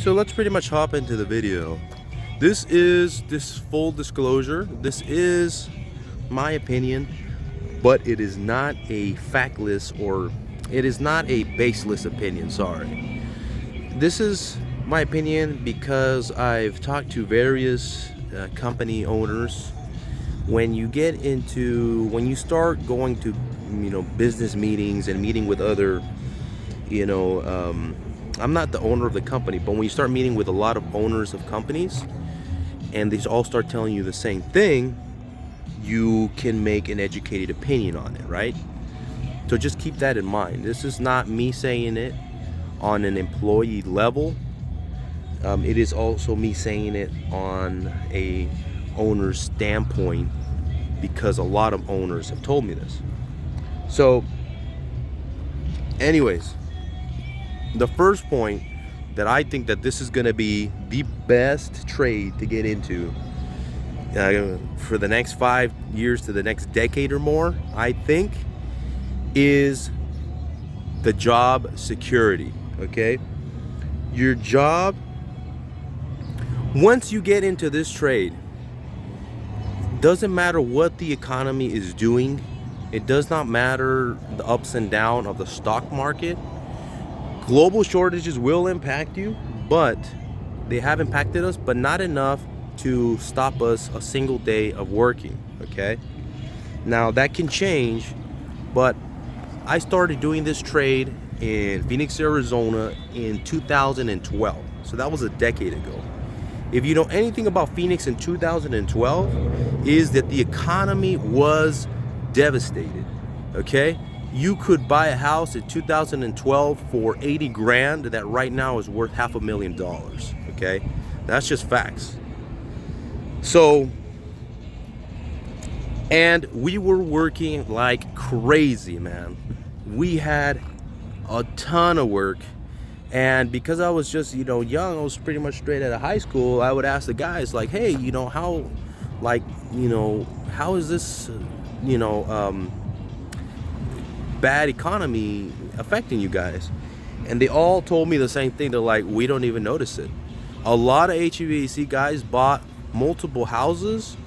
So let's pretty much hop into the video. This full disclosure. This is my opinion, but it is not a factless, or it is not a baseless opinion. Sorry. This is my opinion because I've talked to various company owners. When you start going to business meetings and meeting with other I'm not the owner of the company, but when you start meeting with a lot of owners of companies and they all start telling you the same thing, you can make an educated opinion on it, right? So just keep that in mind. This is not me saying it on an employee level. It is also me saying it on a owner's standpoint, because a lot of owners have told me this. So anyways, the first point that I think that this is going to be the best trade to get into for the next 5 years to the next decade or more, I think, is the job security. Okay, your job, once you get into this trade, doesn't matter what the economy is doing. It does not matter the ups and downs of the stock market. Global shortages will impact you, but they have impacted us, but not enough to stop us a single day of working. Okay, now that can change, but I started doing this trade in Phoenix, Arizona in 2012. So that was a decade ago. If you know anything about Phoenix in 2012, is that the economy was devastated. Okay, you could buy a house in 2012 for 80 grand that right now is worth $500,000. Okay, that's just facts. So, and we were working like crazy, man. We had a ton of work. And because I was just, young, I was pretty much straight out of high school, I would ask the guys like, hey, how is this, bad economy affecting you guys? And they all told me the same thing. They're like, we don't even notice it. A lot of HVAC guys bought multiple houses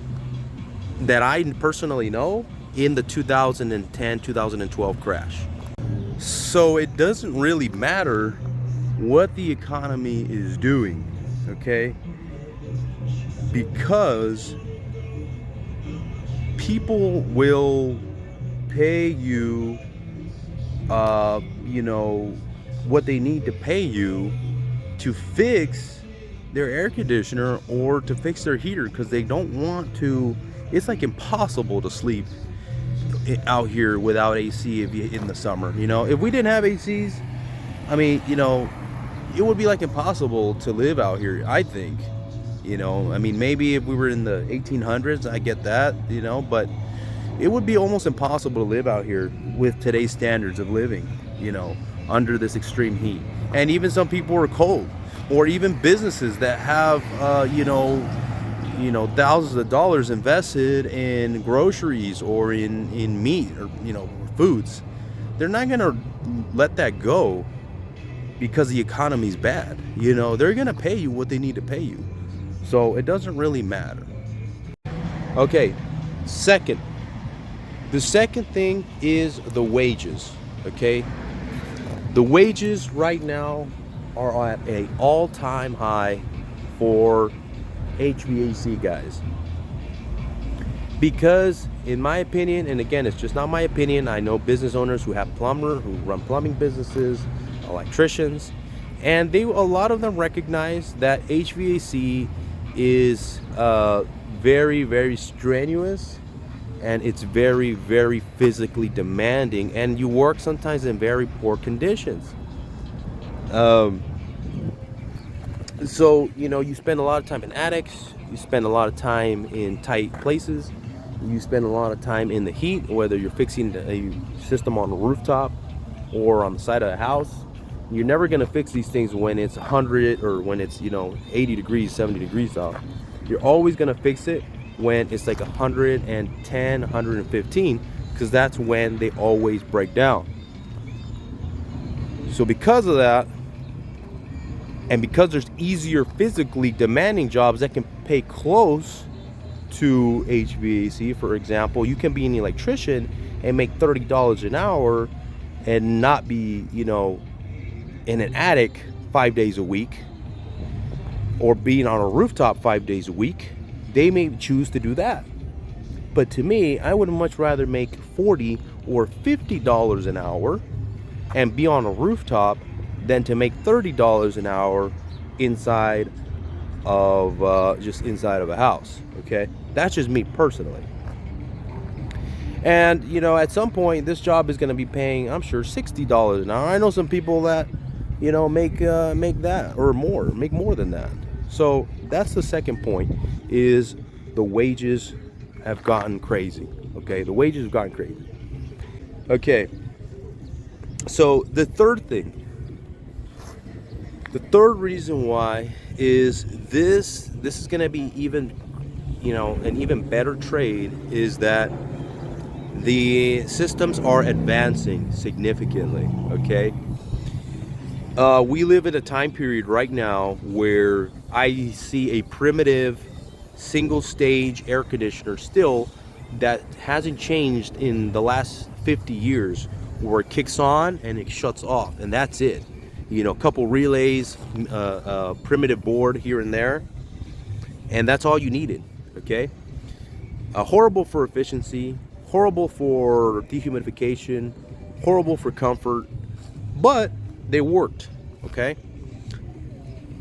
that I personally know in the 2010, 2012 crash. So it doesn't really matter what the economy is doing, okay? Because people will pay you what they need to pay you to fix their air conditioner or to fix their heater, because they don't want to. It's like impossible to sleep out here without AC in the summer. If we didn't have ACs, I mean, it would be like impossible to live out here, I think. I mean, maybe if we were in the 1800s, I get that, but it would be almost impossible to live out here with today's standards of living, under this extreme heat. And even some people are cold, or even businesses that have, thousands of dollars invested in groceries or in meat or, foods. They're not going to let that go because the economy's bad. They're going to pay you what they need to pay you. So it doesn't really matter. Okay, the second thing is the wages. Okay, the wages right now are at an all-time high for HVAC guys. Because in my opinion, and again, it's just not my opinion, I know business owners who run plumbing businesses, electricians, and a lot of them recognize that HVAC is very, very strenuous, and it's very, very physically demanding, and you work sometimes in very poor conditions. So you spend a lot of time in attics, you spend a lot of time in tight places, you spend a lot of time in the heat, whether you're fixing a system on the rooftop or on the side of a house. You're never going to fix these things when it's 100 or when it's 80 degrees, 70 degrees out. You're always going to fix it when it's like 110, 115, because that's when they always break down. So because of that, And because there's easier physically demanding jobs that can pay close to HVAC, for example, you can be an electrician and make $30 an hour and not be, in an attic 5 days a week, or being on a rooftop 5 days a week. They may choose to do that. But to me, I would much rather make $40 or $50 an hour and be on a rooftop than to make $30 an hour inside of just inside of a house. Okay, that's just me personally. And at some point, this job is going to be paying, I'm sure, $60 an hour. I know some people that make that or more, make more than that. So that's the second point, is the wages have gotten crazy. Okay, the wages have gotten crazy. Okay, so the third reason why is this is going to be even, an even better trade, is that the systems are advancing significantly. Okay, we live in a time period right now where I see a primitive single stage air conditioner still that hasn't changed in the last 50 years, where it kicks on and it shuts off, and that's it. A couple relays, primitive board here and there, and that's all you needed. Okay, horrible for efficiency, horrible for dehumidification, horrible for comfort, but they worked. Okay,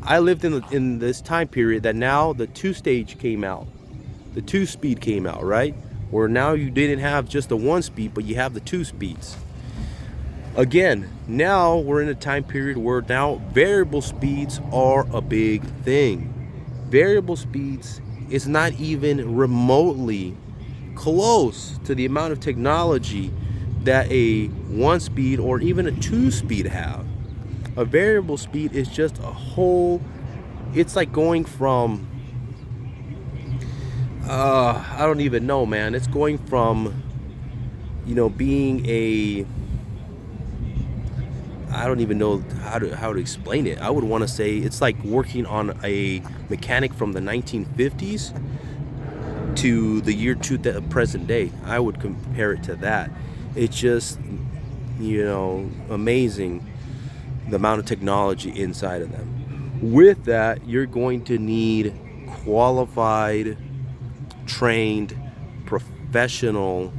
I lived in this time period that now the two-stage came out, the two-speed came out, right? Where now you didn't have just the one speed, but you have the two speeds. Again, now we're in a time period where now variable speeds are a big thing. Variable speeds is not even remotely close to the amount of technology that a one speed or even a two speed have. A variable speed is just a whole, it's like going from, I don't even know, man. It's going from, being a, I don't even know how to explain it. I would want to say it's like working on a mechanic from the 1950s to the year present day. I would compare it to that. It's just, amazing the amount of technology inside of them. With that, you're going to need qualified, trained, professional,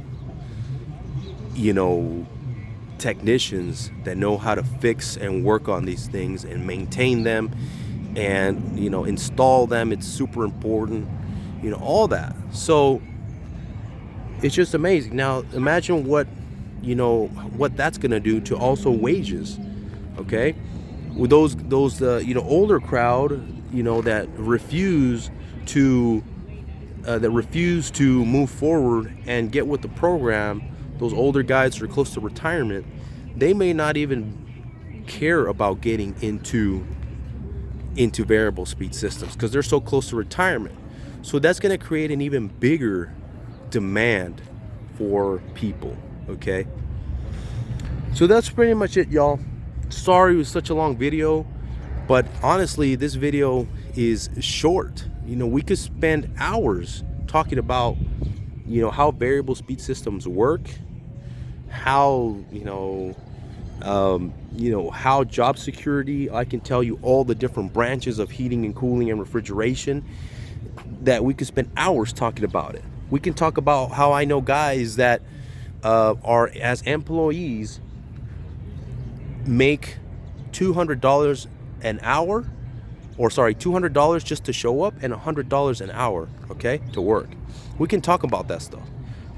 technicians that know how to fix and work on these things and maintain them and, install them. It's super important, all that. So it's just amazing. Now imagine what that's going to do to also wages. Okay, with those older crowd, that refuse to move forward and get with the program. Those older guys who are close to retirement, they may not even care about getting into variable speed systems because they're so close to retirement. So that's going to create an even bigger demand for people. Okay, so that's pretty much it, y'all. Sorry it was such a long video, but honestly, this video is short. We could spend hours talking about how variable speed systems work, how how job security. I can tell you all the different branches of heating and cooling and refrigeration that we could spend hours talking about it. We can talk about how I know guys that are, as employees, make $200 an hour, or sorry, $200 just to show up and $100 an hour, okay, to work. We can talk about that stuff,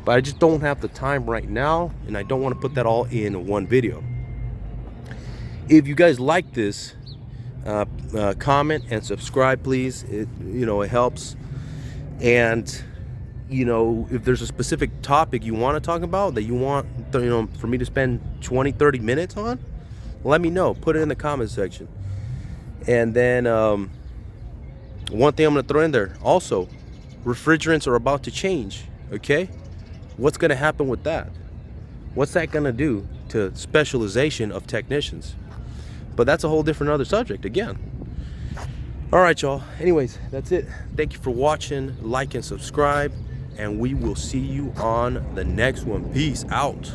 but I just don't have the time right now, and I don't want to put that all in one video. If you guys like this, comment and subscribe, please. It helps. And if there's a specific topic you want to talk about that you want for me to spend 20-30 minutes on, let me know. Put it in the comment section. And then one thing I'm going to throw in there also, refrigerants are about to change. Okay, what's going to happen with that? What's that going to do to specialization of technicians? But that's a whole different other subject again. All right, y'all. Anyways, that's it. Thank you for watching. Like and subscribe, and we will see you on the next one. Peace out.